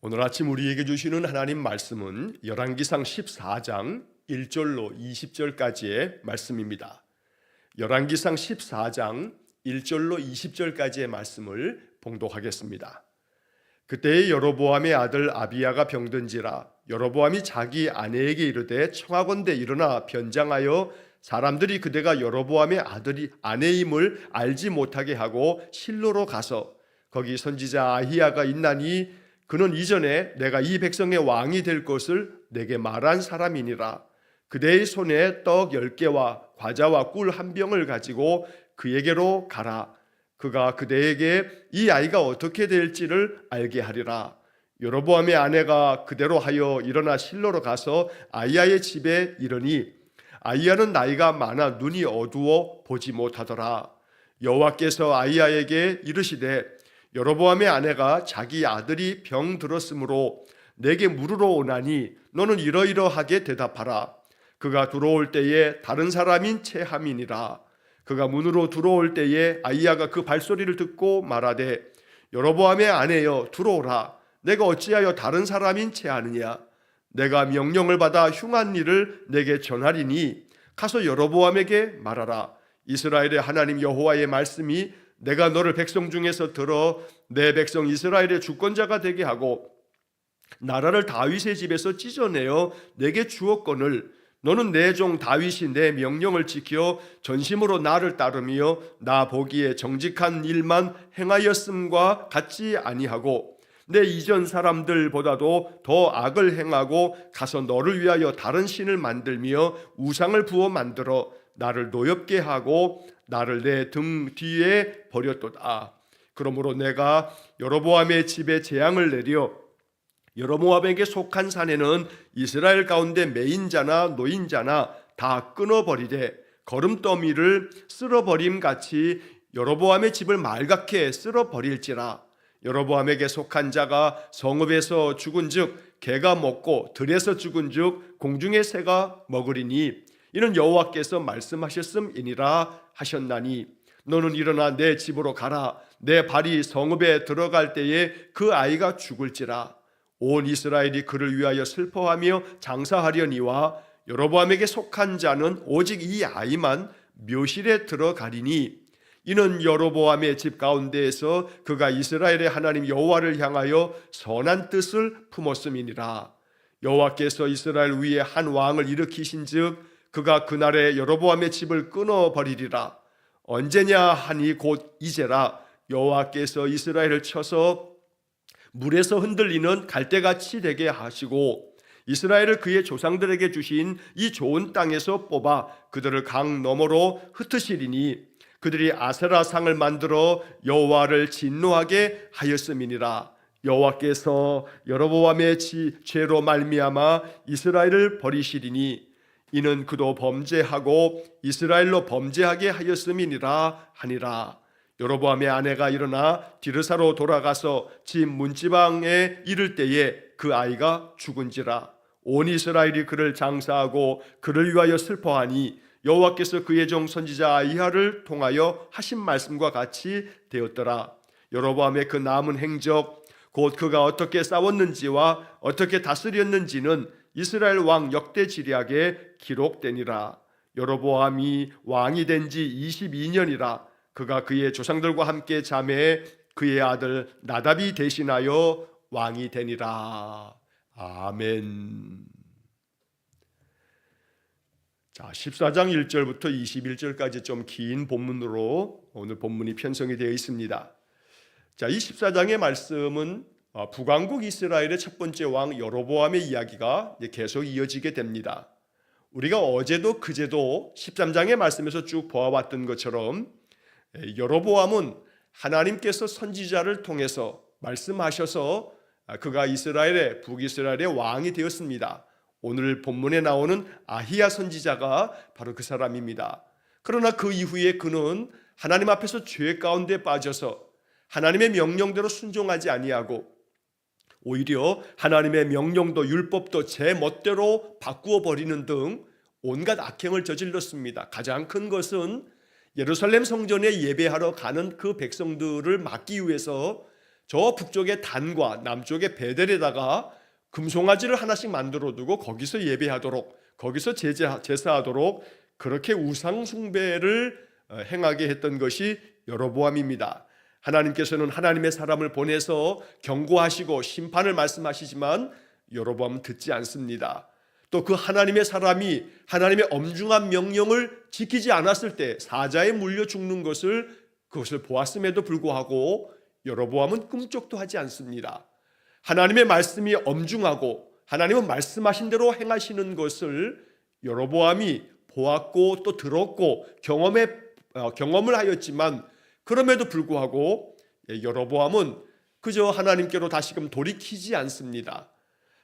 오늘 아침 우리에게 주시는 하나님 말씀은 열왕기상 14장 1절로 20절까지의 말씀입니다. 열왕기상 14장 1절로 20절까지의 말씀을 봉독하겠습니다. 그때의 여로보암의 아들 아비야가 병든지라 여로보암이 자기 아내에게 이르되 청하건대 일어나 변장하여 사람들이 그대가 여로보암의 아내임을 알지 못하게 하고 실로로 가서 거기 선지자 아히야가 있나니 그는 이전에 내가 이 백성의 왕이 될 것을 내게 말한 사람이니라. 그대의 손에 떡 10개와 과자와 꿀 한 병을 가지고 그에게로 가라. 그가 그대에게 이 아이가 어떻게 될지를 알게 하리라. 여로보암의 아내가 그대로 하여 일어나 실로로 가서 아히야의 집에 이르니 아히야는 나이가 많아 눈이 어두워 보지 못하더라. 여호와께서 아히야에게 이르시되 여로보암의 아내가 자기 아들이 병 들었으므로 내게 물으러 오나니 너는 이러이러하게 대답하라. 그가 들어올 때에 다른 사람인 체함이니라. 그가 문으로 들어올 때에 아히야가 그 발소리를 듣고 말하되 여로보암의 아내여 들어오라. 내가 어찌하여 다른 사람인 체하느냐. 내가 명령을 받아 흉한 일을 내게 전하리니 가서 여로보암에게 말하라. 이스라엘의 하나님 여호와의 말씀이 내가 너를 백성 중에서 들어 내 백성 이스라엘의 주권자가 되게 하고 나라를 다윗의 집에서 찢어내어 내게 주었거늘 너는 내 종 다윗이 내 명령을 지켜 전심으로 나를 따르며 나 보기에 정직한 일만 행하였음과 같지 아니하고 내 이전 사람들보다도 더 악을 행하고 가서 너를 위하여 다른 신을 만들며 우상을 부어 만들어 나를 노엽게 하고 나를 내 등 뒤에 버렸도다. 그러므로 내가 여로보암의 집에 재앙을 내려 여로보암에게 속한 산에는 이스라엘 가운데 매인자나 노인자나 다 끊어버리되 거름더미를 쓸어버림 같이 여로보암의 집을 말갛게 쓸어버릴지라. 여로보암에게 속한 자가 성읍에서 죽은즉 개가 먹고 들에서 죽은즉 공중의 새가 먹으리니 이는 여호와께서 말씀하셨음이니라 하셨나니 너는 일어나 내 집으로 가라. 내 발이 성읍에 들어갈 때에 그 아이가 죽을지라. 온 이스라엘이 그를 위하여 슬퍼하며 장사하려니와 여로보암에게 속한 자는 오직 이 아이만 묘실에 들어가리니 이는 여로보암의 집 가운데에서 그가 이스라엘의 하나님 여호와를 향하여 선한 뜻을 품었음이니라. 여호와께서 이스라엘 위에 한 왕을 일으키신즉 그가 그날에 여로보암의 집을 끊어버리리라. 언제냐 하니 곧 이제라. 여호와께서 이스라엘을 쳐서 물에서 흔들리는 갈대같이 되게 하시고 이스라엘을 그의 조상들에게 주신 이 좋은 땅에서 뽑아 그들을 강 너머로 흩으시리니 그들이 아세라 상을 만들어 여호와를 진노하게 하였음이니라. 여호와께서 여로보암의 죄로 말미암아 이스라엘을 버리시리니 이는 그도 범죄하고 이스라엘로 범죄하게 하였음이니라 하니라. 여로보암의 아내가 일어나 디르사로 돌아가서 집 문지방에 이를 때에 그 아이가 죽은지라. 온 이스라엘이 그를 장사하고 그를 위하여 슬퍼하니 여호와께서 그의 종 선지자 아히야를 통하여 하신 말씀과 같이 되었더라. 여로보암의 그 남은 행적 곧 그가 어떻게 싸웠는지와 어떻게 다스렸는지는 이스라엘 왕 역대지략에 기록되니라. 여로보암이 왕이 된 지 22년이라. 그가 그의 조상들과 함께 잠에 그의 아들 나답이 대신하여 왕이 되니라. 아멘. 자, 14장 1절부터 21절까지 좀 긴 본문으로 오늘 본문이 편성이 되어 있습니다. 자, 이 14장의 말씀은 북왕국 이스라엘의 첫 번째 왕 여로보암의 이야기가 계속 이어지게 됩니다. 우리가 어제도 그제도 13장의 말씀에서 쭉 보아왔던 것처럼 여로보암은 하나님께서 선지자를 통해서 말씀하셔서 그가 이스라엘의 북이스라엘의 왕이 되었습니다. 오늘 본문에 나오는 아히야 선지자가 바로 그 사람입니다. 그러나 그 이후에 그는 하나님 앞에서 죄 가운데 빠져서 하나님의 명령대로 순종하지 아니하고 오히려 하나님의 명령도 율법도 제 멋대로 바꾸어 버리는 등 온갖 악행을 저질렀습니다. 가장 큰 것은 예루살렘 성전에 예배하러 가는 그 백성들을 막기 위해서 저 북쪽의 단과 남쪽의 베델에다가 금송아지를 하나씩 만들어 두고 거기서 예배하도록, 거기서 제사하도록 그렇게 우상 숭배를 행하게 했던 것이 여로보암입니다. 하나님께서는 하나님의 사람을 보내서 경고하시고 심판을 말씀하시지만 여로보암은 듣지 않습니다. 또 그 하나님의 사람이 하나님의 엄중한 명령을 지키지 않았을 때 사자에 물려 죽는 그것을 보았음에도 불구하고 여로보암은 꿈쩍도 하지 않습니다. 하나님의 말씀이 엄중하고 하나님은 말씀하신 대로 행하시는 것을 여로보암이 보았고 또 들었고 경험을 하였지만 그럼에도 불구하고 여로보암은 그저 하나님께로 다시금 돌이키지 않습니다.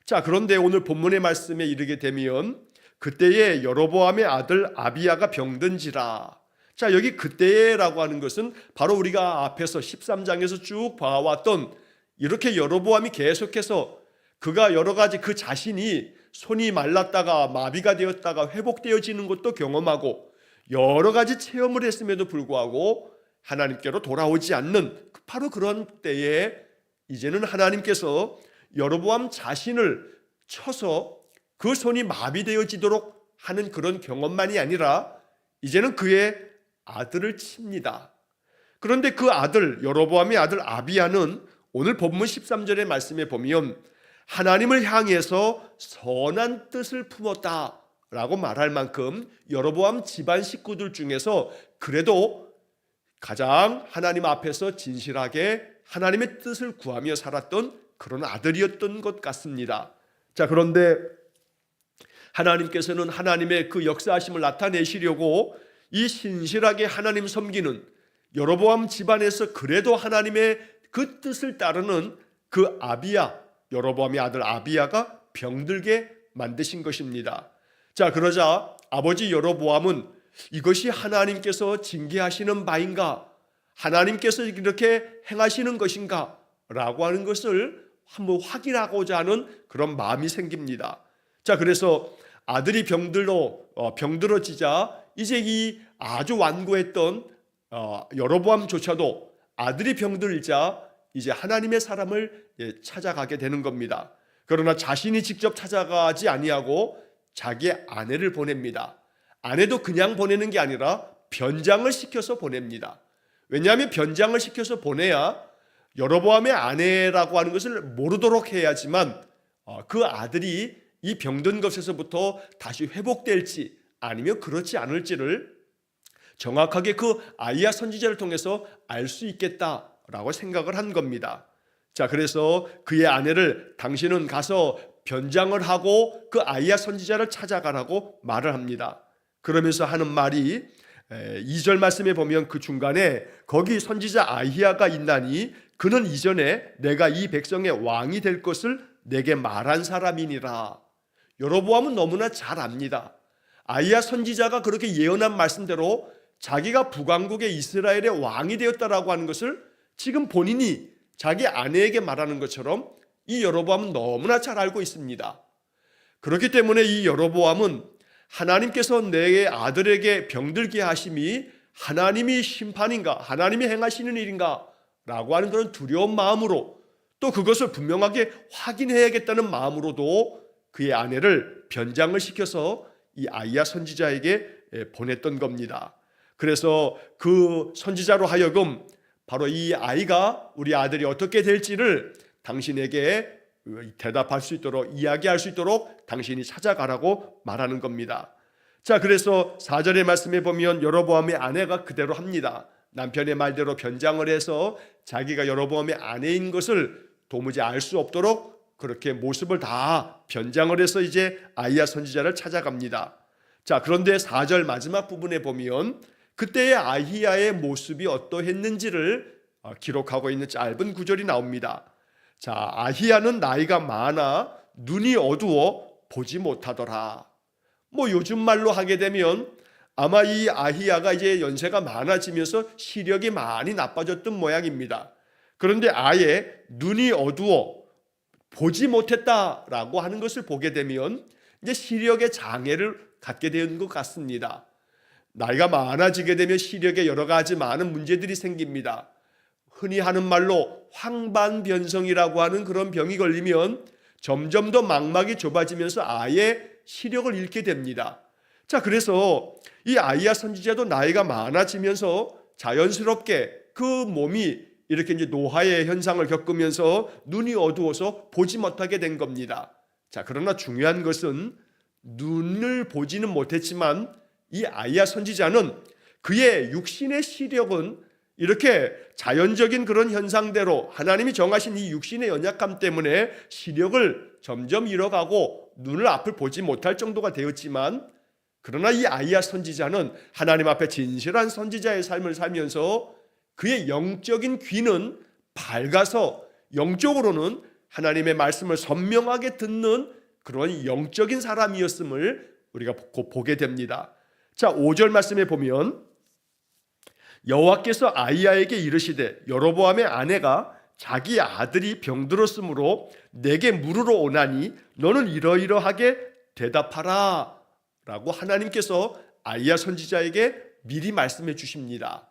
자, 그런데 오늘 본문의 말씀에 이르게 되면 그때에 여로보암의 아들 아비야가 병든지라. 자, 여기 그때라고 하는 것은 바로 우리가 앞에서 13장에서 쭉 봐왔던 이렇게 여로보암이 계속해서 그가 여러 가지 그 자신이 손이 말랐다가 마비가 되었다가 회복되어지는 것도 경험하고 여러 가지 체험을 했음에도 불구하고 하나님께로 돌아오지 않는 바로 그런 때에 이제는 하나님께서 여로보암 자신을 쳐서 그 손이 마비되어지도록 하는 그런 경험만이 아니라 이제는 그의 아들을 칩니다. 그런데 그 아들 여로보암의 아들 아비야는 오늘 본문 13절의 말씀에 보면 하나님을 향해서 선한 뜻을 품었다 라고 말할 만큼 여로보암 집안 식구들 중에서 그래도 가장 하나님 앞에서 진실하게 하나님의 뜻을 구하며 살았던 그런 아들이었던 것 같습니다. 자, 그런데 하나님께서는 하나님의 그 역사하심을 나타내시려고 이 신실하게 하나님 섬기는 여로보암 집안에서 그래도 하나님의 그 뜻을 따르는 그 아비야, 여로보암의 아들 아비야가 병들게 만드신 것입니다. 자, 그러자 아버지 여로보암은 이것이 하나님께서 징계하시는 바인가? 하나님께서 이렇게 행하시는 것인가? 라고 하는 것을 한번 확인하고자 하는 그런 마음이 생깁니다. 자, 그래서 아들이 병들어지자 이제 이 아주 완고했던 여로보암조차도 아들이 병들자 이제 하나님의 사람을 찾아가게 되는 겁니다. 그러나 자신이 직접 찾아가지 아니하고 자기의 아내를 보냅니다. 아내도 그냥 보내는 게 아니라 변장을 시켜서 보냅니다. 왜냐하면 변장을 시켜서 보내야 여로보암의 아내라고 하는 것을 모르도록 해야지만 그 아들이 이 병든 것에서부터 다시 회복될지 아니면 그렇지 않을지를 정확하게 그 아이야 선지자를 통해서 알 수 있겠다라고 생각을 한 겁니다. 자, 그래서 그의 아내를 당신은 가서 변장을 하고 그 아이야 선지자를 찾아가라고 말을 합니다. 그러면서 하는 말이 2절 말씀에 보면 그 중간에 거기 선지자 아히야가 있나니 그는 이전에 내가 이 백성의 왕이 될 것을 내게 말한 사람이니라. 여로보암은 너무나 잘 압니다. 아히야 선지자가 그렇게 예언한 말씀대로 자기가 북왕국의 이스라엘의 왕이 되었다라고 하는 것을 지금 본인이 자기 아내에게 말하는 것처럼 이 여로보암은 너무나 잘 알고 있습니다. 그렇기 때문에 이 여로보암은 하나님께서 내 아들에게 병들게 하심이 하나님이 심판인가, 하나님이 행하시는 일인가 라고 하는 그런 두려운 마음으로 또 그것을 분명하게 확인해야겠다는 마음으로도 그의 아내를 변장을 시켜서 이 아히야 선지자에게 보냈던 겁니다. 그래서 그 선지자로 하여금 바로 이 아이가 우리 아들이 어떻게 될지를 당신에게 대답할 수 있도록 이야기할 수 있도록 당신이 찾아가라고 말하는 겁니다. 자, 그래서 4절의 말씀에 보면 여로보암의 아내가 그대로 합니다. 남편의 말대로 변장을 해서 자기가 여로보암의 아내인 것을 도무지 알 수 없도록 그렇게 모습을 다 변장을 해서 이제 아히야 선지자를 찾아갑니다. 자, 그런데 4절 마지막 부분에 보면 그때의 아히야의 모습이 어떠했는지를 기록하고 있는 짧은 구절이 나옵니다. 자, 아히야는 나이가 많아 눈이 어두워 보지 못하더라. 요즘 말로 하게 되면 아마 이 아히야가 이제 연세가 많아지면서 시력이 많이 나빠졌던 모양입니다. 그런데 아예 눈이 어두워 보지 못했다라고 하는 것을 보게 되면 이제 시력의 장애를 갖게 된 것 같습니다. 나이가 많아지게 되면 시력에 여러 가지 많은 문제들이 생깁니다. 흔히 하는 말로 황반변성이라고 하는 그런 병이 걸리면 점점 더 망막이 좁아지면서 아예 시력을 잃게 됩니다. 자, 그래서 이 아이야 선지자도 나이가 많아지면서 자연스럽게 그 몸이 이렇게 이제 노화의 현상을 겪으면서 눈이 어두워서 보지 못하게 된 겁니다. 자, 그러나 중요한 것은 눈을 보지는 못했지만 이 아이야 선지자는 그의 육신의 시력은 이렇게 자연적인 그런 현상대로 하나님이 정하신 이 육신의 연약함 때문에 시력을 점점 잃어가고 눈을 앞을 보지 못할 정도가 되었지만, 그러나 이 아이야 선지자는 하나님 앞에 진실한 선지자의 삶을 살면서 그의 영적인 귀는 밝아서 영적으로는 하나님의 말씀을 선명하게 듣는 그런 영적인 사람이었음을 우리가 보게 됩니다. 자, 5절 말씀에 보면 여호와께서 아이야에게 이르시되 여로보암의 아내가 자기 아들이 병들었으므로 내게 물으러 오나니 너는 이러이러하게 대답하라 라고 하나님께서 아이야 선지자에게 미리 말씀해 주십니다.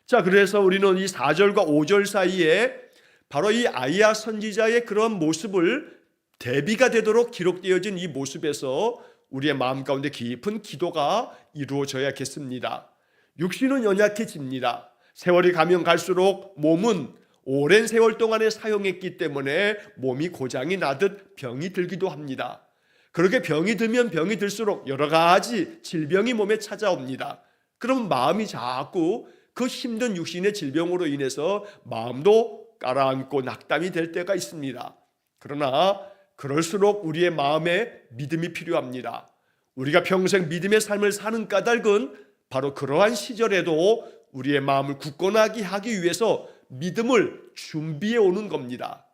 자, 그래서 우리는 이 4절과 5절 사이에 바로 이 아이야 선지자의 그런 모습을 대비가 되도록 기록되어진 이 모습에서 우리의 마음 가운데 깊은 기도가 이루어져야겠습니다. 육신은 연약해집니다. 세월이 가면 갈수록 몸은 오랜 세월 동안에 사용했기 때문에 몸이 고장이 나듯 병이 들기도 합니다. 그렇게 병이 들면 병이 들수록 여러 가지 질병이 몸에 찾아옵니다. 그럼 마음이 자꾸 그 힘든 육신의 질병으로 인해서 마음도 가라앉고 낙담이 될 때가 있습니다. 그러나 그럴수록 우리의 마음에 믿음이 필요합니다. 우리가 평생 믿음의 삶을 사는 까닭은 바로 그러한 시절에도 우리의 마음을 굳건하게 하기 위해서 믿음을 준비해 오는 겁니다.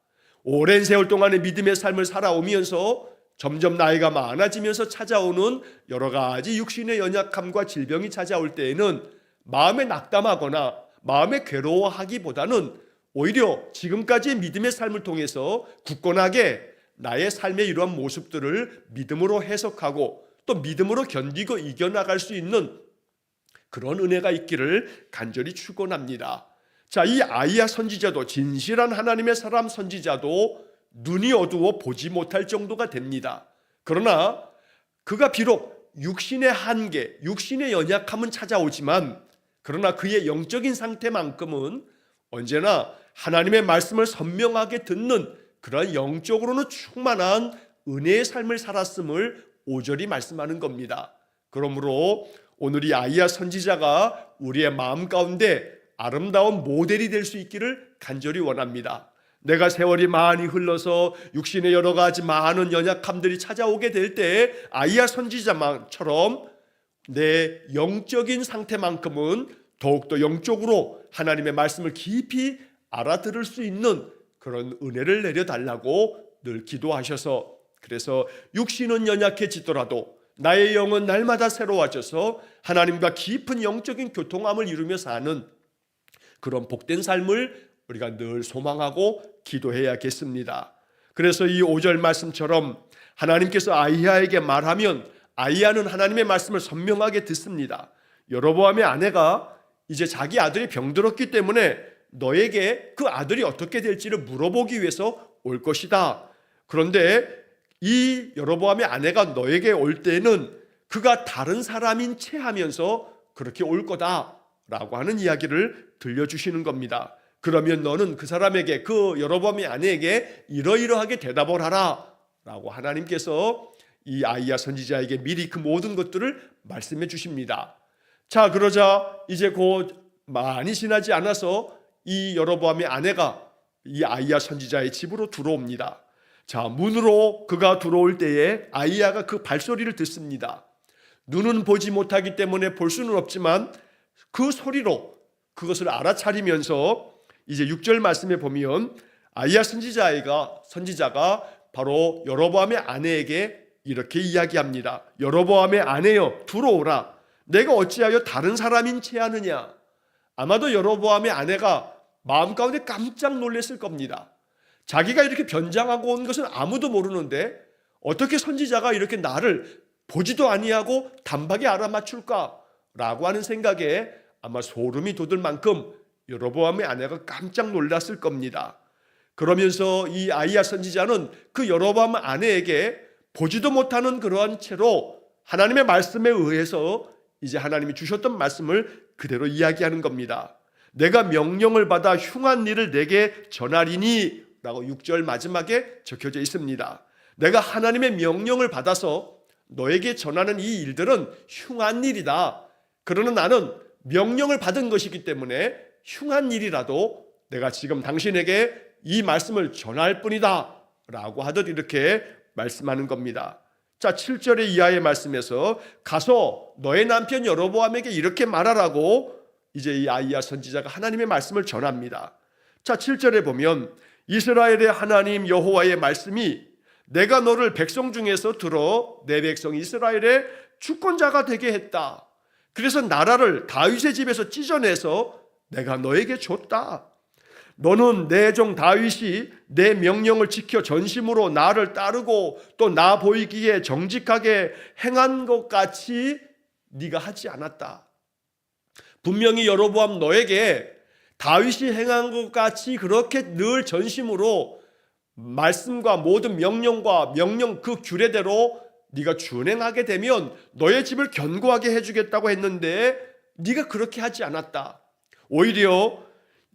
오랜 세월 동안의 믿음의 삶을 살아오면서 점점 나이가 많아지면서 찾아오는 여러 가지 육신의 연약함과 질병이 찾아올 때에는 마음에 낙담하거나 마음에 괴로워하기보다는 오히려 지금까지의 믿음의 삶을 통해서 굳건하게 나의 삶의 이러한 모습들을 믿음으로 해석하고 또 믿음으로 견디고 이겨나갈 수 있는 그런 은혜가 있기를 간절히 축원합니다. 자, 이 아이야 선지자도 진실한 하나님의 사람 선지자도 눈이 어두워 보지 못할 정도가 됩니다. 그러나 그가 비록 육신의 한계, 육신의 연약함은 찾아오지만 그러나 그의 영적인 상태만큼은 언제나 하나님의 말씀을 선명하게 듣는 그런 영적으로는 충만한 은혜의 삶을 살았음을 5절이 말씀하는 겁니다. 그러므로 오늘 이 아이야 선지자가 우리의 마음 가운데 아름다운 모델이 될 수 있기를 간절히 원합니다. 내가 세월이 많이 흘러서 육신의 여러 가지 많은 연약함들이 찾아오게 될 때 아이야 선지자처럼 내 영적인 상태만큼은 더욱더 영적으로 하나님의 말씀을 깊이 알아들을 수 있는 그런 은혜를 내려달라고 늘 기도하셔서, 그래서 육신은 연약해지더라도 나의 영은 날마다 새로워져서 하나님과 깊은 영적인 교통함을 이루며 사는 그런 복된 삶을 우리가 늘 소망하고 기도해야겠습니다. 그래서 이 5절 말씀처럼 하나님께서 아이야에게 말하면 아이야는 하나님의 말씀을 선명하게 듣습니다. 여로보암의 아내가 이제 자기 아들이 병들었기 때문에 너에게 그 아들이 어떻게 될지를 물어보기 위해서 올 것이다. 그런데 이 여로보암의 아내가 너에게 올 때는 그가 다른 사람인 채 하면서 그렇게 올 거다라고 하는 이야기를 들려주시는 겁니다. 그러면 너는 그 사람에게, 그 여로보암의 아내에게 이러이러하게 대답을 하라 라고 하나님께서 이 아이야 선지자에게 미리 그 모든 것들을 말씀해 주십니다. 자, 그러자 이제 곧 많이 지나지 않아서 이 여로보암의 아내가 이 아이야 선지자의 집으로 들어옵니다. 자, 문으로 그가 들어올 때에 아이야가 그 발소리를 듣습니다. 눈은 보지 못하기 때문에 볼 수는 없지만 그 소리로 그것을 알아차리면서 이제 6절 말씀에 보면 아이야 선지자가 바로 여로보암의 아내에게 이렇게 이야기합니다. 여로보암의 아내여 들어오라. 내가 어찌하여 다른 사람인 채 하느냐. 아마도 여로보암의 아내가 마음 가운데 깜짝 놀랐을 겁니다. 자기가 이렇게 변장하고 온 것은 아무도 모르는데 어떻게 선지자가 이렇게 나를 보지도 아니하고 단박에 알아맞출까? 라고 하는 생각에 아마 소름이 돋을 만큼 여로보암의 아내가 깜짝 놀랐을 겁니다. 그러면서 이 아이야 선지자는 그 여로보암 아내에게 보지도 못하는 그러한 채로 하나님의 말씀에 의해서 이제 하나님이 주셨던 말씀을 그대로 이야기하는 겁니다. 내가 명령을 받아 흉한 일을 내게 전하리니 라고 6절 마지막에 적혀져 있습니다. 내가 하나님의 명령을 받아서 너에게 전하는 이 일들은 흉한 일이다. 그러나 나는 명령을 받은 것이기 때문에 흉한 일이라도 내가 지금 당신에게 이 말씀을 전할 뿐이다 라고 하듯 이렇게 말씀하는 겁니다. 자, 7절의 이하의 말씀에서 가서 너의 남편 여로보암에게 이렇게 말하라고 이제 이 아이야 선지자가 하나님의 말씀을 전합니다. 자, 7절에 보면 이스라엘의 하나님 여호와의 말씀이 내가 너를 백성 중에서 들어 내 백성 이스라엘의 주권자가 되게 했다. 그래서 나라를 다윗의 집에서 찢어내서 내가 너에게 줬다. 너는 내 종 다윗이 내 명령을 지켜 전심으로 나를 따르고 또 나 보이기에 정직하게 행한 것 같이 네가 하지 않았다. 분명히 여로보암 너에게 다윗이 행한 것 같이 그렇게 늘 전심으로 말씀과 모든 명령과 명령 그 규례대로 네가 준행하게 되면 너의 집을 견고하게 해주겠다고 했는데 네가 그렇게 하지 않았다. 오히려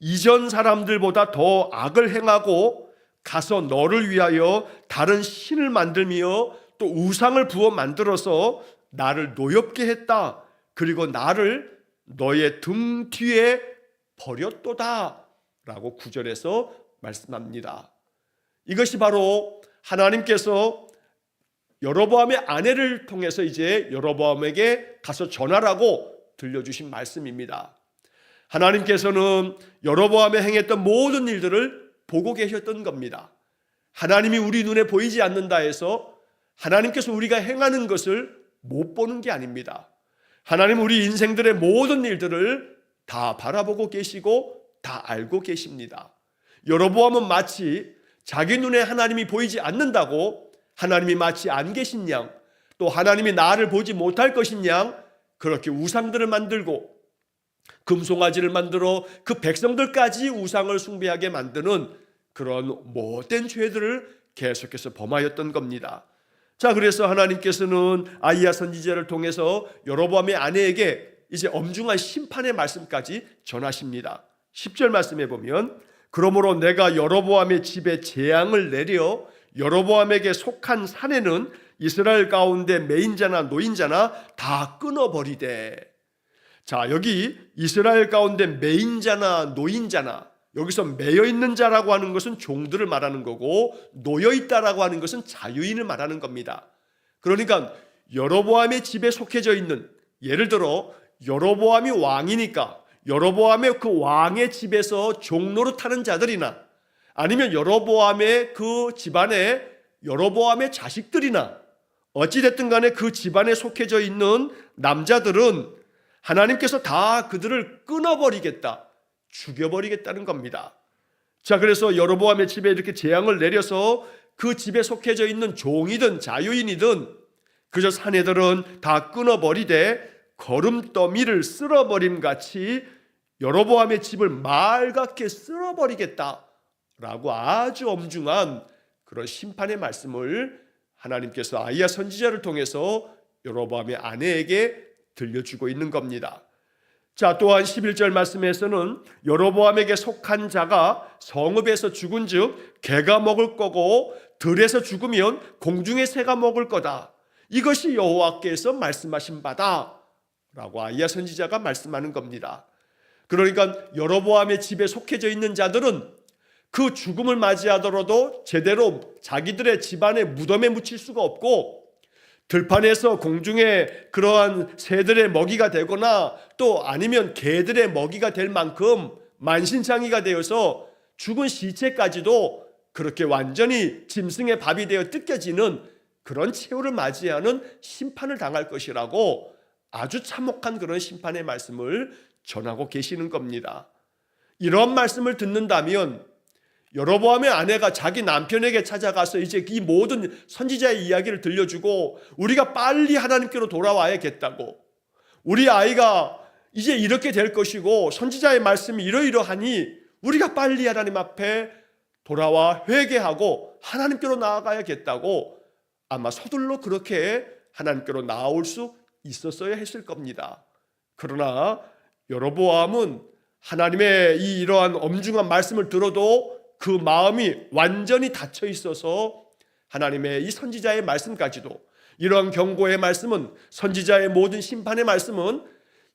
이전 사람들보다 더 악을 행하고 가서 너를 위하여 다른 신을 만들며 또 우상을 부어 만들어서 나를 노엽게 했다. 그리고 나를 너의 등 뒤에 버렸도다 라고 9절에서 말씀합니다. 이것이 바로 하나님께서 여로보암의 아내를 통해서 이제 여로보암에게 가서 전하라고 들려주신 말씀입니다. 하나님께서는 여로보암에 행했던 모든 일들을 보고 계셨던 겁니다. 하나님이 우리 눈에 보이지 않는다 해서 하나님께서 우리가 행하는 것을 못 보는 게 아닙니다. 하나님 우리 인생들의 모든 일들을 다 바라보고 계시고 다 알고 계십니다. 여로보암은 마치 자기 눈에 하나님이 보이지 않는다고 하나님이 마치 안 계신 양, 또 하나님이 나를 보지 못할 것인 양 그렇게 우상들을 만들고 금송아지를 만들어 그 백성들까지 우상을 숭배하게 만드는 그런 못된 죄들을 계속해서 범하였던 겁니다. 자, 그래서 하나님께서는 아이야 선지자를 통해서 여로보암의 아내에게 이제 엄중한 심판의 말씀까지 전하십니다. 10절 말씀에 보면 그러므로 내가 여로보암의 집에 재앙을 내려 여로보암에게 속한 사내는 이스라엘 가운데 매인자나 노인자나 다 끊어버리되. 자, 여기 이스라엘 가운데 매인자나 노인자나, 여기서 매여 있는 자라고 하는 것은 종들을 말하는 거고 놓여 있다라고 하는 것은 자유인을 말하는 겁니다. 그러니까 여로보암의 집에 속해져 있는, 예를 들어 여로보암이 왕이니까 여로보암의 그 왕의 집에서 종노릇하는 자들이나 아니면 여로보암의 그 집안에 여로보암의 자식들이나 어찌됐든 간에 그 집안에 속해져 있는 남자들은 하나님께서 다 그들을 끊어버리겠다, 죽여버리겠다는 겁니다. 자, 그래서 여로보암의 집에 이렇게 재앙을 내려서 그 집에 속해져 있는 종이든 자유인이든 그저 사내들은 다 끊어버리되 거름더미를 쓸어버림 같이 여로보암의 집을 말갛게 쓸어버리겠다라고 아주 엄중한 그런 심판의 말씀을 하나님께서 아이야 선지자를 통해서 여로보암의 아내에게 들려주고 있는 겁니다. 자, 또한 11절 말씀에서는 여로보암에게 속한 자가 성읍에서 죽은즉 개가 먹을 거고 들에서 죽으면 공중의 새가 먹을 거다. 이것이 여호와께서 말씀하신 바다 라고 아이야 선지자가 말씀하는 겁니다. 그러니까 여로보암의 집에 속해져 있는 자들은 그 죽음을 맞이하더라도 제대로 자기들의 집안의 무덤에 묻힐 수가 없고 들판에서 공중에 그러한 새들의 먹이가 되거나 또 아니면 개들의 먹이가 될 만큼 만신창이가 되어서 죽은 시체까지도 그렇게 완전히 짐승의 밥이 되어 뜯겨지는 그런 최후를 맞이하는 심판을 당할 것이라고 아주 참혹한 그런 심판의 말씀을 전하고 계시는 겁니다. 이런 말씀을 듣는다면 여로보암의 아내가 자기 남편에게 찾아가서 이제 이 모든 선지자의 이야기를 들려주고 우리가 빨리 하나님께로 돌아와야겠다고, 우리 아이가 이제 이렇게 될 것이고 선지자의 말씀이 이러이러하니 우리가 빨리 하나님 앞에 돌아와 회개하고 하나님께로 나아가야겠다고 아마 서둘러 그렇게 하나님께로 나아올 수 있었어야 했을 겁니다. 그러나 여로보암은 하나님의 이러한 엄중한 말씀을 들어도 그 마음이 완전히 닫혀 있어서 하나님의 이 선지자의 말씀까지도, 이러한 경고의 말씀은, 선지자의 모든 심판의 말씀은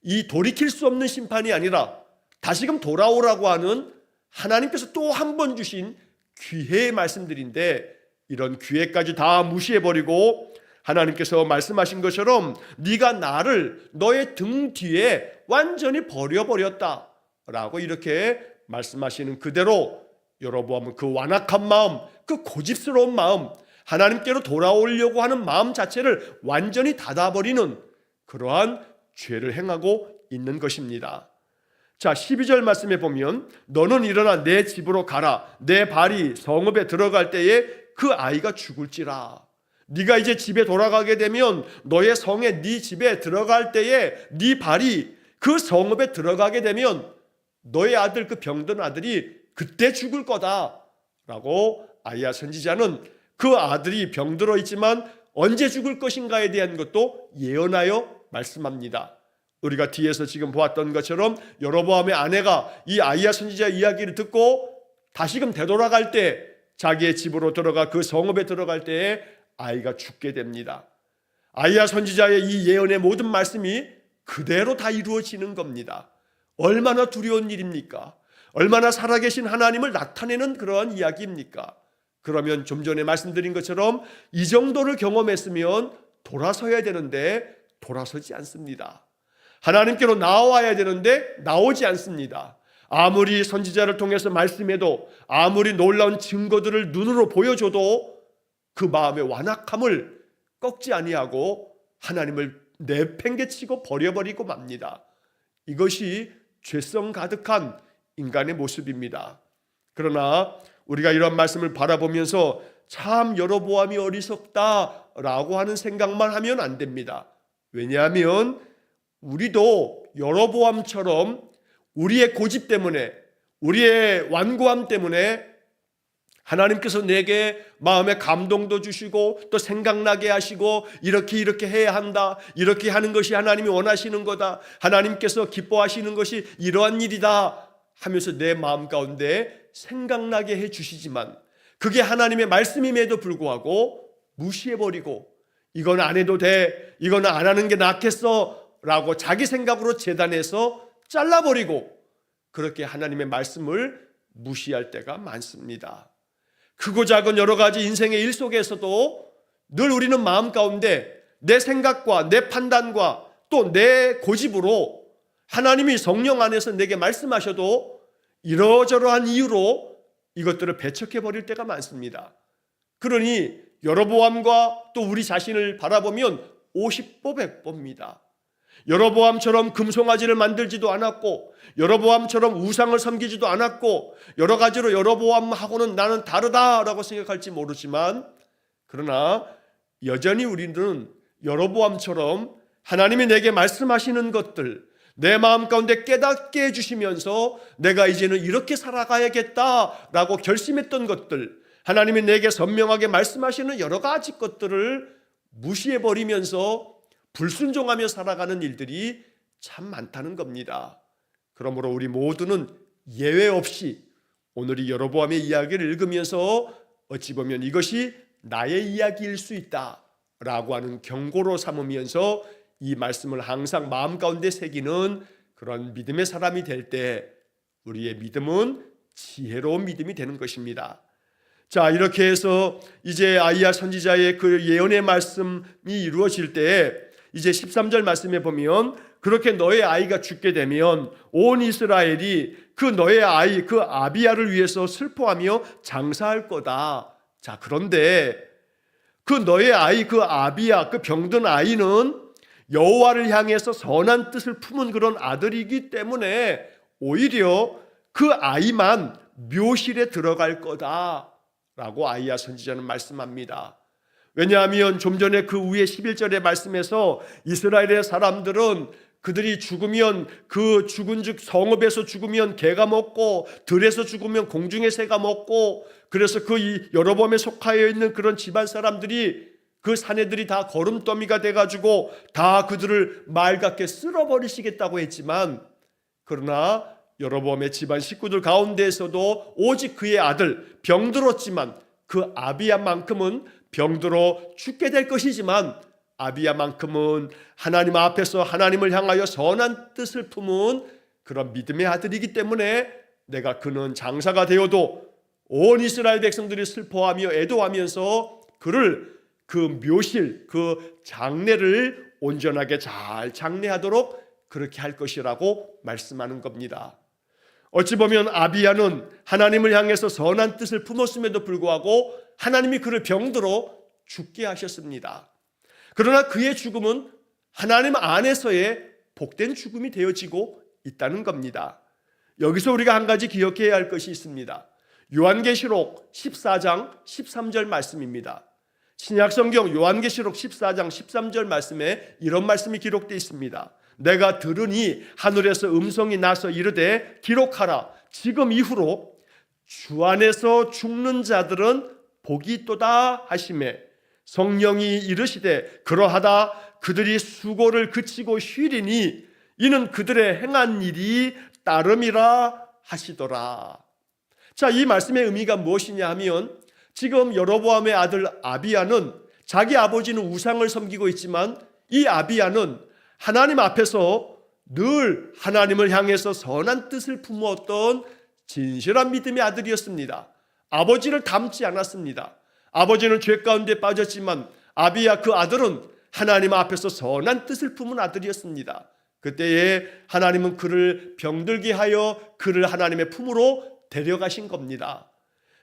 이 돌이킬 수 없는 심판이 아니라 다시금 돌아오라고 하는 하나님께서 또 한 번 주신 기회의 말씀들인데, 이런 기회까지 다 무시해버리고 하나님께서 말씀하신 것처럼 네가 나를 너의 등 뒤에 완전히 버려버렸다 라고 이렇게 말씀하시는 그대로 여로보암은 그 완악한 마음, 그 고집스러운 마음, 하나님께로 돌아오려고 하는 마음 자체를 완전히 닫아버리는 그러한 죄를 행하고 있는 것입니다. 자, 12절 말씀에 보면 너는 일어나 내 집으로 가라. 내 발이 성읍에 들어갈 때에 그 아이가 죽을지라. 네가 이제 집에 돌아가게 되면 너의 성에 네 집에 들어갈 때에 네 발이 그 성읍에 들어가게 되면 너의 아들, 그 병든 아들이 그때 죽을 거다 라고 아이야 선지자는 그 아들이 병들어 있지만 언제 죽을 것인가에 대한 것도 예언하여 말씀합니다. 우리가 뒤에서 지금 보았던 것처럼 여로보암의 아내가 이 아이야 선지자의 이야기를 듣고 다시금 되돌아갈 때 자기의 집으로 들어가 그 성읍에 들어갈 때에 아이가 죽게 됩니다. 아이야 선지자의 이 예언의 모든 말씀이 그대로 다 이루어지는 겁니다. 얼마나 두려운 일입니까? 얼마나 살아계신 하나님을 나타내는 그러한 이야기입니까? 그러면 좀 전에 말씀드린 것처럼 이 정도를 경험했으면 돌아서야 되는데 돌아서지 않습니다. 하나님께로 나와야 되는데 나오지 않습니다. 아무리 선지자를 통해서 말씀해도, 아무리 놀라운 증거들을 눈으로 보여줘도 그 마음의 완악함을 꺾지 아니하고 하나님을 내팽개치고 버려버리고 맙니다. 이것이 죄성 가득한 인간의 모습입니다. 그러나 우리가 이런 말씀을 바라보면서 참 여로보암이 어리석다라고 하는 생각만 하면 안 됩니다. 왜냐하면 우리도 여로보암처럼 우리의 고집 때문에, 우리의 완고함 때문에 하나님께서 내게 마음의 감동도 주시고 또 생각나게 하시고 이렇게 해야 한다, 이렇게 하는 것이 하나님이 원하시는 거다, 하나님께서 기뻐하시는 것이 이러한 일이다 하면서 내 마음 가운데 생각나게 해주시지만 그게 하나님의 말씀임에도 불구하고 무시해버리고 이건 안 해도 돼, 이건 안 하는 게 낫겠어 라고 자기 생각으로 재단해서 잘라버리고 그렇게 하나님의 말씀을 무시할 때가 많습니다. 크고 작은 여러 가지 인생의 일 속에서도 늘 우리는 마음 가운데 내 생각과 내 판단과 또 내 고집으로 하나님이 성령 안에서 내게 말씀하셔도 이러저러한 이유로 이것들을 배척해버릴 때가 많습니다. 그러니 여로보암과 또 우리 자신을 바라보면 50보 100보입니다. 여로보암처럼 금송아지를 만들지도 않았고 여로보암처럼 우상을 섬기지도 않았고 여러 가지로 여로보암하고는 나는 다르다라고 생각할지 모르지만 그러나 여전히 우리는 여로보암처럼 하나님이 내게 말씀하시는 것들 내 마음 가운데 깨닫게 해주시면서 내가 이제는 이렇게 살아가야겠다라고 결심했던 것들 하나님이 내게 선명하게 말씀하시는 여러 가지 것들을 무시해버리면서 불순종하며 살아가는 일들이 참 많다는 겁니다. 그러므로 우리 모두는 예외 없이 오늘 이 여로보암의 이야기를 읽으면서 어찌 보면 이것이 나의 이야기일 수 있다라고 하는 경고로 삼으면서 이 말씀을 항상 마음 가운데 새기는 그런 믿음의 사람이 될 때 우리의 믿음은 지혜로운 믿음이 되는 것입니다. 자, 이렇게 해서 이제 아이야 선지자의 그 예언의 말씀이 이루어질 때 이제 13절 말씀에 보면 그렇게 너의 아이가 죽게 되면 온 이스라엘이 그 너의 아이 그 아비야를 위해서 슬퍼하며 장사할 거다. 자, 그런데 그 너의 아이 그 아비야 그 병든 아이는 여호와를 향해서 선한 뜻을 품은 그런 아들이기 때문에 오히려 그 아이만 묘실에 들어갈 거다라고 아이야 선지자는 말씀합니다. 왜냐하면 좀 전에 그 위에 11절의 말씀에서 이스라엘의 사람들은 그들이 죽으면 그 죽은 즉 성읍에서 죽으면 개가 먹고 들에서 죽으면 공중의 새가 먹고, 그래서 그 여로보암에 속하여 있는 그런 집안 사람들이, 그 사내들이 다 거름더미가 돼가지고 다 그들을 말갛게 쓸어버리시겠다고 했지만, 그러나 여로보암의 집안 식구들 가운데에서도 오직 그의 아들, 병들었지만 그 아비야만큼은 병들어 죽게 될 것이지만, 아비야만큼은 하나님 앞에서 하나님을 향하여 선한 뜻을 품은 그런 믿음의 아들이기 때문에 내가 그는 장사가 되어도 온 이스라엘 백성들이 슬퍼하며 애도하면서 그를 그 묘실, 그 장례를 온전하게 잘 장례하도록 그렇게 할 것이라고 말씀하는 겁니다. 어찌 보면 아비야는 하나님을 향해서 선한 뜻을 품었음에도 불구하고 하나님이 그를 병들어 죽게 하셨습니다. 그러나 그의 죽음은 하나님 안에서의 복된 죽음이 되어지고 있다는 겁니다. 여기서 우리가 한 가지 기억해야 할 것이 있습니다. 요한계시록 14장 13절 말씀입니다. 신약성경 요한계시록 14장 13절 말씀에 이런 말씀이 기록되어 있습니다. 내가 들으니 하늘에서 음성이 나서 이르되 기록하라. 지금 이후로 주 안에서 죽는 자들은 복이 있도다 하시매, 성령이 이르시되 그러하다 그들이 수고를 그치고 쉬리니 이는 그들의 행한 일이 따름이라 하시더라. 자, 이 말씀의 의미가 무엇이냐 하면, 지금 여로보암의 아들 아비야는 자기 아버지는 우상을 섬기고 있지만 이 아비야는 하나님 앞에서 늘 하나님을 향해서 선한 뜻을 품었던 진실한 믿음의 아들이었습니다. 아버지를 닮지 않았습니다. 아버지는 죄 가운데 빠졌지만 아비야 그 아들은 하나님 앞에서 선한 뜻을 품은 아들이었습니다. 그때에 하나님은 그를 병들게 하여 그를 하나님의 품으로 데려가신 겁니다.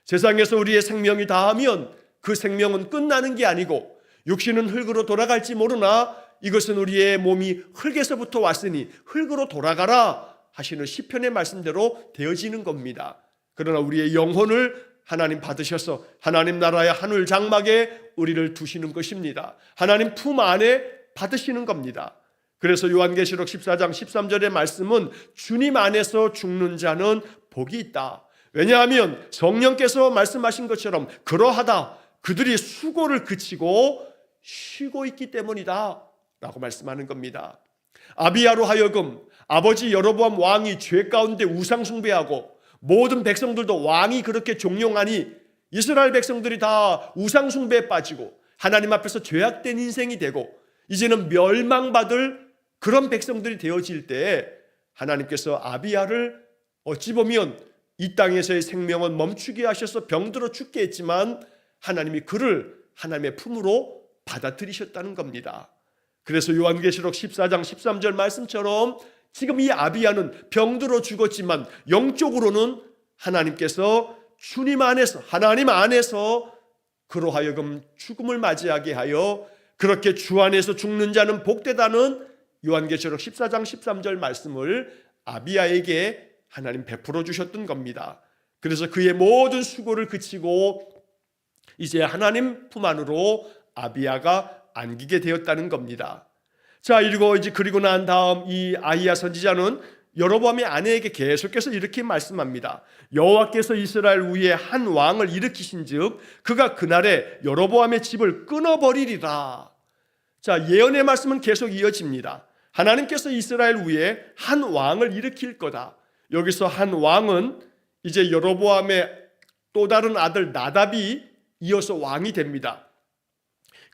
세상에서 우리의 생명이 다하면 그 생명은 끝나는 게 아니고 육신은 흙으로 돌아갈지 모르나 이것은 우리의 몸이 흙에서부터 왔으니 흙으로 돌아가라 하시는 시편의 말씀대로 되어지는 겁니다. 그러나 우리의 영혼을 하나님 받으셔서 하나님 나라의 하늘 장막에 우리를 두시는 것입니다. 하나님 품 안에 받으시는 겁니다. 그래서 요한계시록 14장 13절의 말씀은 주님 안에서 죽는 자는 복이 있다. 왜냐하면 성령께서 말씀하신 것처럼 그러하다 그들이 수고를 그치고 쉬고 있기 때문이다 라고 말씀하는 겁니다. 아비야로 하여금 아버지 여로보암 왕이 죄 가운데 우상 숭배하고 모든 백성들도 왕이 그렇게 종용하니 이스라엘 백성들이 다 우상 숭배에 빠지고 하나님 앞에서 죄악된 인생이 되고 이제는 멸망받을 그런 백성들이 되어질 때 하나님께서 아비야를 어찌 보면 이 땅에서의 생명은 멈추게 하셔서 병들어 죽게 했지만 하나님이 그를 하나님의 품으로 받아들이셨다는 겁니다. 그래서 요한계시록 14장 13절 말씀처럼 지금 이 아비야는 병들어 죽었지만 영적으로는 하나님께서 주님 안에서 하나님 안에서 그로 하여금 죽음을 맞이하게 하여 그렇게 주 안에서 죽는 자는 복되다는 요한계시록 14장 13절 말씀을 아비야에게 하나님 베풀어 주셨던 겁니다. 그래서 그의 모든 수고를 그치고 이제 하나님 품 안으로 아비야가 안기게 되었다는 겁니다. 자, 그리고 난 다음 이 아히야 선지자는 여로보암의 아내에게 계속해서 이렇게 말씀합니다. 여호와께서 이스라엘 위에 한 왕을 일으키신즉 그가 그날에 여로보암의 집을 끊어버리리라. 자, 예언의 말씀은 계속 이어집니다. 하나님께서 이스라엘 위에 한 왕을 일으킬 거다. 여기서 한 왕은 이제 여로보암의 또 다른 아들 나답이 이어서 왕이 됩니다.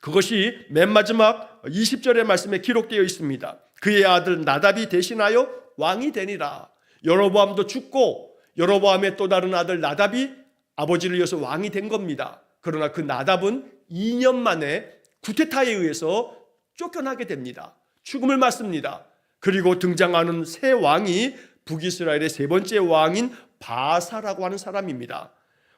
그것이 맨 마지막 20절의 말씀에 기록되어 있습니다. 그의 아들 나답이 대신하여 왕이 되니라. 여로보암도 죽고 여로보암의 또 다른 아들 나답이 아버지를 이어서 왕이 된 겁니다. 그러나 그 나답은 2년 만에 구테타에 의해서 쫓겨나게 됩니다. 죽음을 맞습니다. 그리고 등장하는 새 왕이 북이스라엘의 세 번째 왕인 바사라고 하는 사람입니다.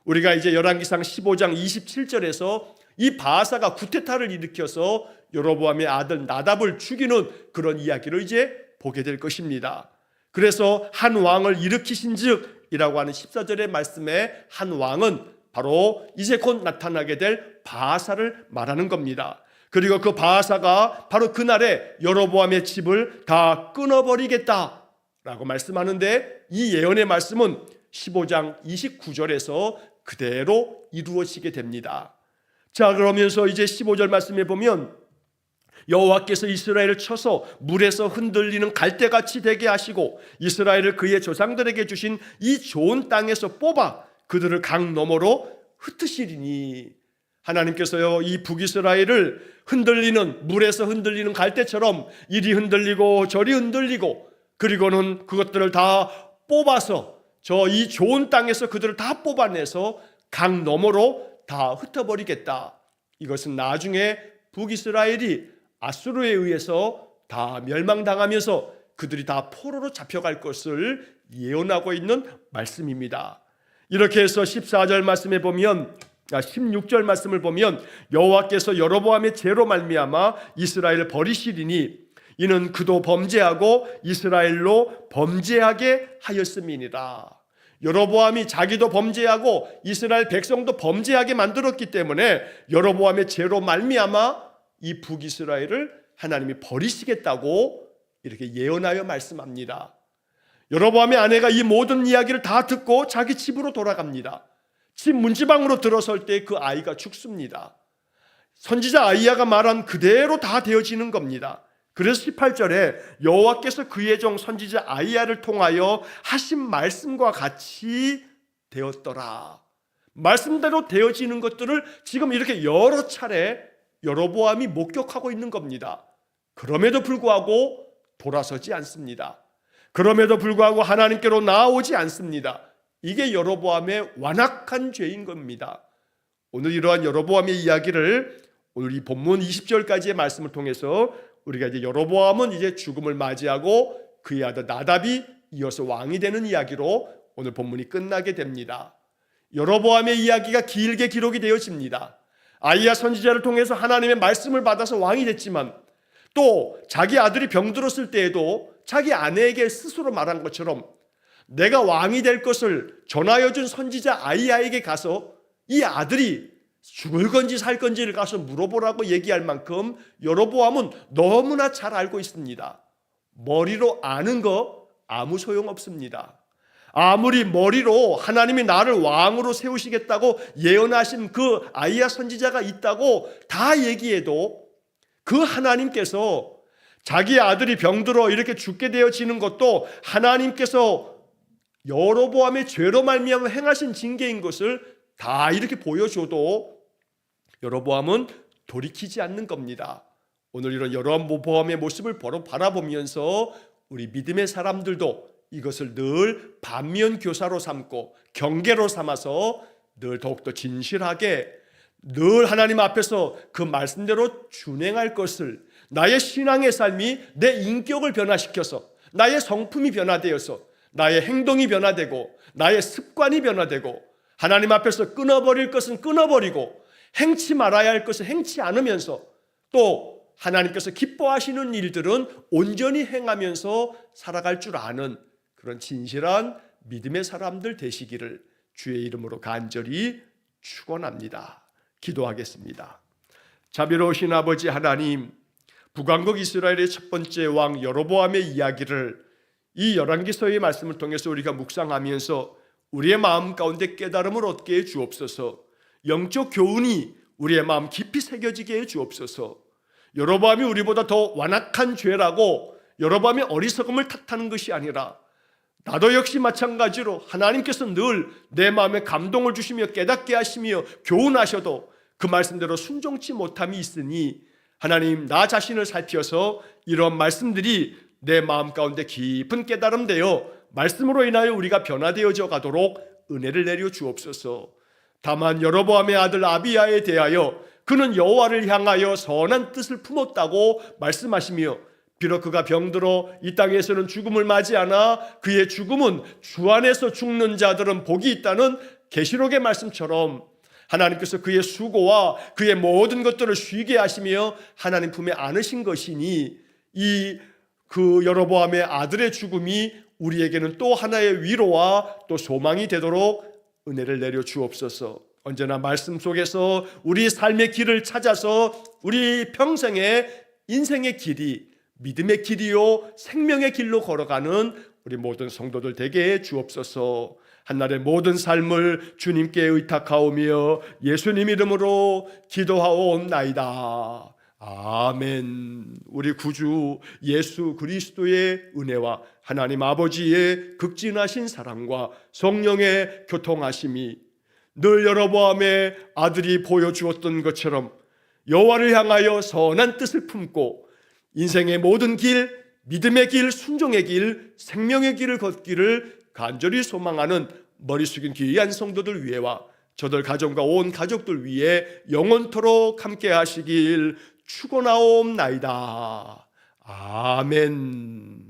우리가 이제 열왕기상 15장 27절에서 이 바사가 구테타를 일으켜서 여로보암의 아들 나답을 죽이는 그런 이야기를 이제 보게 될 것입니다. 그래서 한 왕을 일으키신즉 이라고 하는 14절의 말씀에 한 왕은 바로 이제 곧 나타나게 될 바사를 말하는 겁니다. 그리고 그 바하사가 바로 그날에 여로보암의 집을 다 끊어버리겠다라고 말씀하는데, 이 예언의 말씀은 15장 29절에서 그대로 이루어지게 됩니다. 자, 그러면서 이제 15절 말씀에 보면 여호와께서 이스라엘을 쳐서 물에서 흔들리는 갈대같이 되게 하시고 이스라엘을 그의 조상들에게 주신 이 좋은 땅에서 뽑아 그들을 강 너머로 흩으시리니, 하나님께서요 이 북이스라엘을 흔들리는, 물에서 흔들리는 갈대처럼 이리 흔들리고 저리 흔들리고, 그리고는 그것들을 다 뽑아서 저 이 좋은 땅에서 그들을 다 뽑아내서 강 너머로 다 흩어버리겠다. 이것은 나중에 북이스라엘이 아수르에 의해서 다 멸망당하면서 그들이 다 포로로 잡혀갈 것을 예언하고 있는 말씀입니다. 이렇게 해서 14절 말씀에 보면, 16절 말씀을 보면 여호와께서 여로보암의 죄로 말미암아 이스라엘을 버리시리니 이는 그도 범죄하고 이스라엘로 범죄하게 하였음이니라. 여로보암이 자기도 범죄하고 이스라엘 백성도 범죄하게 만들었기 때문에 여로보암의 죄로 말미암아 이 북이스라엘을 하나님이 버리시겠다고 이렇게 예언하여 말씀합니다. 여로보암의 아내가 이 모든 이야기를 다 듣고 자기 집으로 돌아갑니다. 집 문지방으로 들어설 때 그 아이가 죽습니다. 선지자 아이야가 말한 그대로 다 되어지는 겁니다. 그래서 18절에 여호와께서 그의 종 선지자 아이야를 통하여 하신 말씀과 같이 되었더라. 말씀대로 되어지는 것들을 지금 이렇게 여러 차례 여로보암이 목격하고 있는 겁니다. 그럼에도 불구하고 돌아서지 않습니다. 그럼에도 불구하고 하나님께로 나아오지 않습니다. 이게 여로보암의 완악한 죄인 겁니다. 오늘 이러한 여로보암의 이야기를 오늘 이 본문 20절까지의 말씀을 통해서 우리가 이제 여로보암은 이제 죽음을 맞이하고 그의 아들 나답이 이어서 왕이 되는 이야기로 오늘 본문이 끝나게 됩니다. 여로보암의 이야기가 길게 기록이 되어집니다. 아이야 선지자를 통해서 하나님의 말씀을 받아서 왕이 됐지만 또 자기 아들이 병들었을 때에도 자기 아내에게 스스로 말한 것처럼 내가 왕이 될 것을 전하여 준 선지자 아이야에게 가서 이 아들이 죽을 건지 살 건지를 가서 물어보라고 얘기할 만큼 여로보암은 너무나 잘 알고 있습니다. 머리로 아는 거 아무 소용없습니다. 아무리 머리로 하나님이 나를 왕으로 세우시겠다고 예언하신 그 아이야 선지자가 있다고 다 얘기해도 그 하나님께서 자기 아들이 병들어 이렇게 죽게 되어지는 것도 하나님께서 여로보암의 죄로 말미암아 행하신 징계인 것을 다 이렇게 보여줘도 여로보암은 돌이키지 않는 겁니다. 오늘 이런 여로보암의 모습을 바라보면서 우리 믿음의 사람들도 이것을 늘 반면교사로 삼고 경계로 삼아서 늘 더욱더 진실하게 늘 하나님 앞에서 그 말씀대로 준행할 것을, 나의 신앙의 삶이 내 인격을 변화시켜서 나의 성품이 변화되어서 나의 행동이 변화되고 나의 습관이 변화되고 하나님 앞에서 끊어버릴 것은 끊어버리고 행치 말아야 할 것은 행치 않으면서 또 하나님께서 기뻐하시는 일들은 온전히 행하면서 살아갈 줄 아는 그런 진실한 믿음의 사람들 되시기를 주의 이름으로 간절히 축원합니다. 기도하겠습니다. 자비로우신 아버지 하나님, 북왕국 이스라엘의 첫 번째 왕 여로보암의 이야기를 이 열왕기서의 말씀을 통해서 우리가 묵상하면서 우리의 마음 가운데 깨달음을 얻게 해 주옵소서. 영적 교훈이 우리의 마음 깊이 새겨지게 해 주옵소서. 여로보암이 우리보다 더 완악한 죄라고 여로보암의 어리석음을 탓하는 것이 아니라 나도 역시 마찬가지로 하나님께서 늘 내 마음에 감동을 주시며 깨닫게 하시며 교훈하셔도 그 말씀대로 순종치 못함이 있으니 하나님, 나 자신을 살펴서 이런 말씀들이 내 마음 가운데 깊은 깨달음 되어 말씀으로 인하여 우리가 변화되어져 가도록 은혜를 내려 주옵소서. 다만 여로보암의 아들 아비야에 대하여 그는 여호와를 향하여 선한 뜻을 품었다고 말씀하시며 비록 그가 병들어 이 땅에서는 죽음을 맞이하나 그의 죽음은 주 안에서 죽는 자들은 복이 있다는 계시록의 말씀처럼 하나님께서 그의 수고와 그의 모든 것들을 쉬게 하시며 하나님 품에 안으신 것이니 그 여로보암의 아들의 죽음이 우리에게는 또 하나의 위로와 또 소망이 되도록 은혜를 내려 주옵소서. 언제나 말씀 속에서 우리 삶의 길을 찾아서 우리 평생의 인생의 길이 믿음의 길이요 생명의 길로 걸어가는 우리 모든 성도들 되게 해 주옵소서. 한날의 모든 삶을 주님께 의탁하오며 예수님 이름으로 기도하옵나이다. 아멘. 우리 구주 예수 그리스도의 은혜와 하나님 아버지의 극진하신 사랑과 성령의 교통하심이 늘 여로보암의 아들이 보여주었던 것처럼 여호와를 향하여 선한 뜻을 품고 인생의 모든 길, 믿음의 길, 순종의 길, 생명의 길을 걷기를 간절히 소망하는 머리 숙인 귀한 성도들 위해와 저들 가정과 온 가족들 위해 영원토록 함께 하시길 축원하옵나이다. 아멘.